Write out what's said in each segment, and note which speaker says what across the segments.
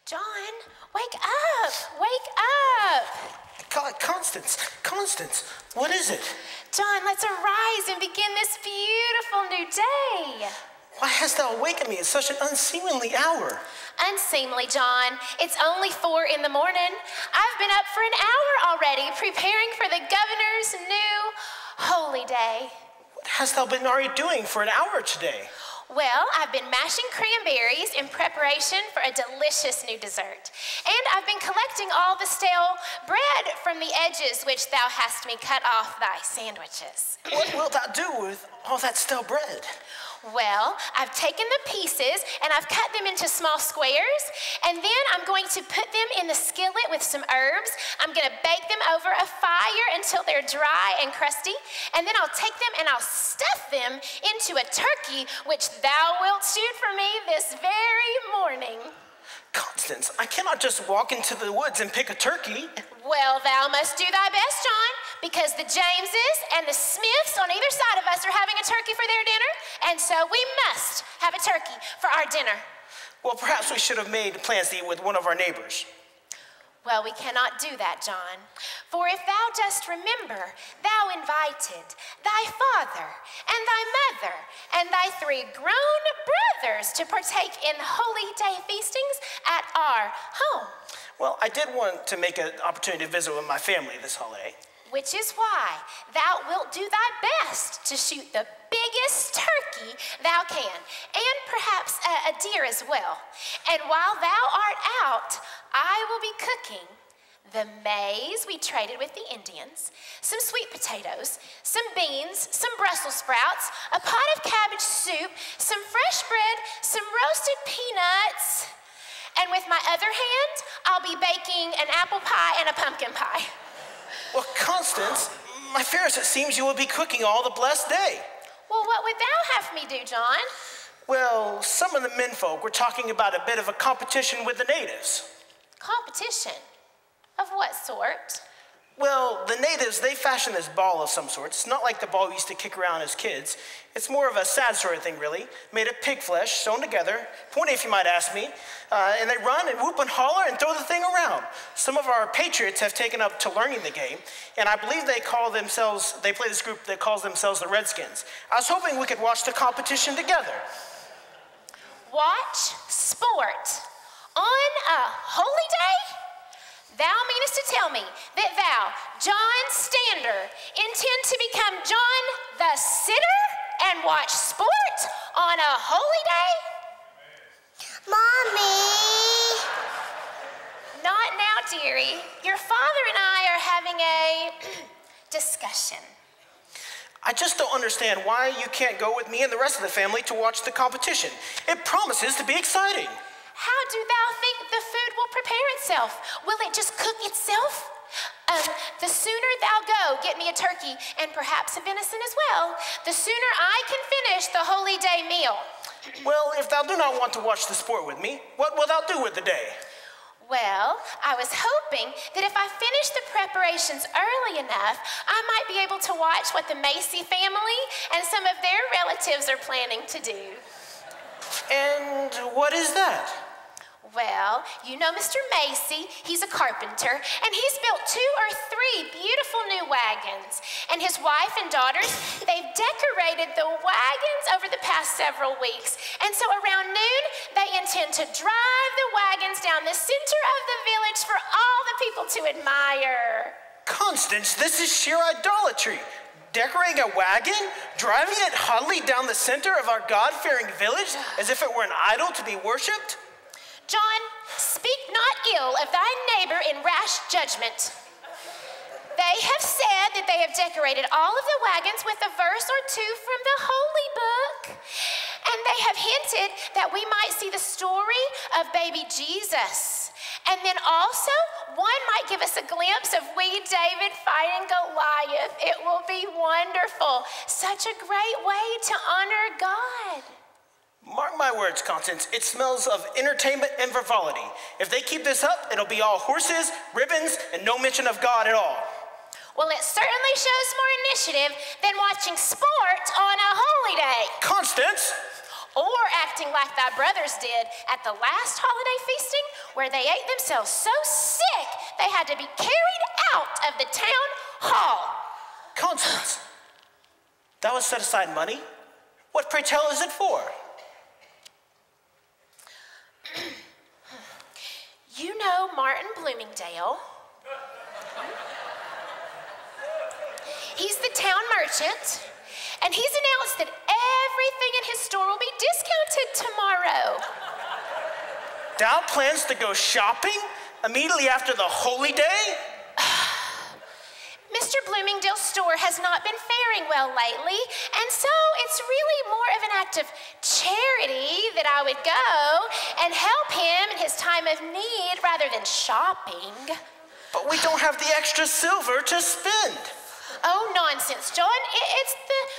Speaker 1: John, wake up! Wake up!
Speaker 2: God, Constance, what is it?
Speaker 1: John, let's arise and begin this beautiful new day.
Speaker 2: Why hast thou awakened me at such an unseemly hour?
Speaker 1: Unseemly, John. It's only 4 in the morning. I've been up for an hour already preparing for the governor's new holy day.
Speaker 2: What hast thou been already doing for an hour today?
Speaker 1: Well, I've been mashing cranberries in preparation for a delicious new dessert. And I've been collecting all the stale bread from the edges which thou hast me cut off thy sandwiches.
Speaker 2: What wilt thou do with all that stale bread?
Speaker 1: Well, I've taken the pieces and I've cut them into small squares, and then I'm going to put them in the skillet with some herbs. I'm going to bake them over a fire until they're dry and crusty, and then I'll take them and I'll stuff them into a turkey which thou wilt shoot for me this very morning.
Speaker 2: Constance, I cannot just walk into the woods and pick a turkey.
Speaker 1: Well, thou must do thy best, John, because the Jameses and the Smiths on either side of us are having a turkey for their dinner, and so we must have a turkey for our dinner.
Speaker 2: Well, perhaps we should have made plans to eat with one of our neighbors.
Speaker 1: Well, we cannot do that, John. For if thou dost remember, thou invited thy father and thy mother and thy 3 grown brothers to partake in holy day feastings at our home.
Speaker 2: Well, I did want to make an opportunity to visit with my family this holiday.
Speaker 1: Which is why thou wilt do thy best to shoot the biggest turkey thou can, and perhaps a deer as well. And while thou art out, I will be cooking the maize we traded with the Indians, some sweet potatoes, some beans, some Brussels sprouts, a pot of cabbage soup, some fresh bread, some roasted peanuts, and with my other hand, I'll be baking an apple pie and a pumpkin pie.
Speaker 2: Well, Constance, my fear is it seems you will be cooking all the blessed day.
Speaker 1: Well, what would thou have me do, John?
Speaker 2: Well, some of the menfolk were talking about a bit of a competition with the natives.
Speaker 1: Competition? Of what sort?
Speaker 2: Well, the natives, they fashion this ball of some sort. It's not like the ball we used to kick around as kids. It's more of a sad sort of thing, really, made of pig flesh, sewn together, pointy if you might ask me, and they run and whoop and holler and throw the thing around. Some of our patriots have taken up to learning the game, and I believe they play this group that calls themselves the Redskins. I was hoping we could watch the competition together.
Speaker 1: Watch sport on a holy day? Thou meanest to tell me that thou, John Stander, intend to become John the Sitter and watch sport on a holy day?
Speaker 3: Mommy!
Speaker 1: Not now, dearie. Your father and I are having a discussion.
Speaker 2: I just don't understand why you can't go with me and the rest of the family to watch the competition. It promises to be exciting.
Speaker 1: How do thou think the food will prepare itself? Will it just cook itself? The sooner thou go get me a turkey and perhaps a venison as well, the sooner I can finish the holy day meal.
Speaker 2: Well, if thou do not want to watch the sport with me, what will thou do with the day?
Speaker 1: Well, I was hoping that if I finished the preparations early enough, I might be able to watch what the Macy family and some of their relatives are planning to do.
Speaker 2: And what is that?
Speaker 1: Well, you know Mr. Macy, he's a carpenter, and he's built 2 or 3 beautiful new wagons. And his wife and daughters, they've decorated the wagons over the past several weeks. And so around noon, they intend to drive the wagons down the center of the village for all the people to admire.
Speaker 2: Constance, this is sheer idolatry. Decorating a wagon, driving it haughtily down the center of our God-fearing village as if it were an idol to be worshipped?
Speaker 1: John, speak not ill of thy neighbor in rash judgment. They have said that they have decorated all of the wagons with a verse or 2 from the Holy Book. And they have hinted that we might see the story of baby Jesus. And then also, one might give us a glimpse of wee David fighting Goliath. It will be wonderful. Such a great way to honor God.
Speaker 2: Mark my words, Constance, it smells of entertainment and frivolity. If they keep this up, it'll be all horses, ribbons, and no mention of God at all.
Speaker 1: Well, it certainly shows more initiative than watching sport on a holy day.
Speaker 2: Constance!
Speaker 1: or acting like thy brothers did at the last holiday feasting, where they ate themselves so sick they had to be carried out of the town hall.
Speaker 2: Constance, thou hast set aside money? What, pray tell, is it for?
Speaker 1: You know Martin Bloomingdale. He's the town merchant, and he's announced that everything in his store will be discounted tomorrow.
Speaker 2: Thou plans to go shopping immediately after the holy day?
Speaker 1: Mr. Bloomingdale's store has not been faring well lately, and so it's really more of an act of charity that I would go and help him in his time of need rather than shopping.
Speaker 2: But we don't have the extra silver to spend.
Speaker 1: Oh, nonsense, John.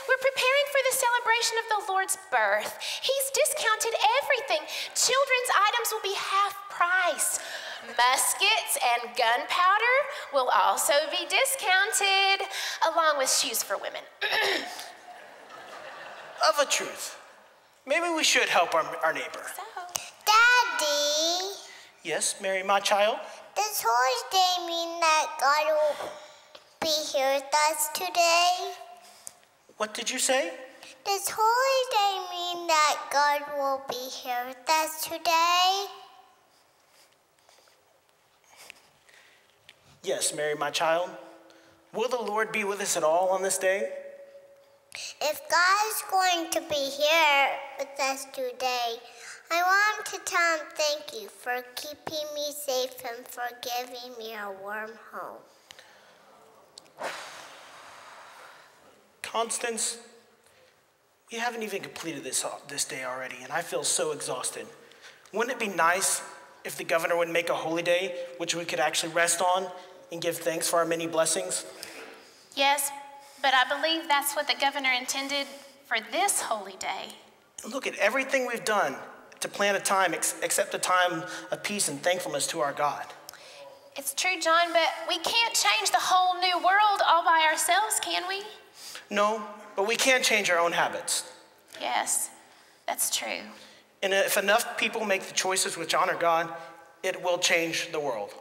Speaker 1: We're preparing for the celebration of the Lord's birth. He's discounted everything. Children's items will be half price. Muskets and gunpowder will also be discounted, along with shoes for women.
Speaker 2: Of a truth, maybe we should help our neighbor.
Speaker 3: Daddy,
Speaker 2: Yes, Mary, my child?
Speaker 3: does Holy Day mean that God will be here with us today?
Speaker 2: What did you say?
Speaker 3: Does Holy Day mean that God will be here with us today?
Speaker 2: Yes, Mary, my child. Will the Lord be with us at all on this day?
Speaker 3: If God is going to be here with us today, I want to tell him thank you for keeping me safe and for giving me a warm home.
Speaker 2: Constance, we haven't even completed this day already, and I feel so exhausted. Wouldn't it be nice if the governor would make a holy day which we could actually rest on and give thanks for our many blessings?
Speaker 1: Yes, but I believe that's what the governor intended for this holy day.
Speaker 2: Look at everything we've done to plan a time except a time of peace and thankfulness to our God.
Speaker 1: It's true, John, but we can't change the whole new world all by ourselves, can we?
Speaker 2: No, but we can change our own habits.
Speaker 1: Yes, that's true.
Speaker 2: And if enough people make the choices which honor God, it will change the world.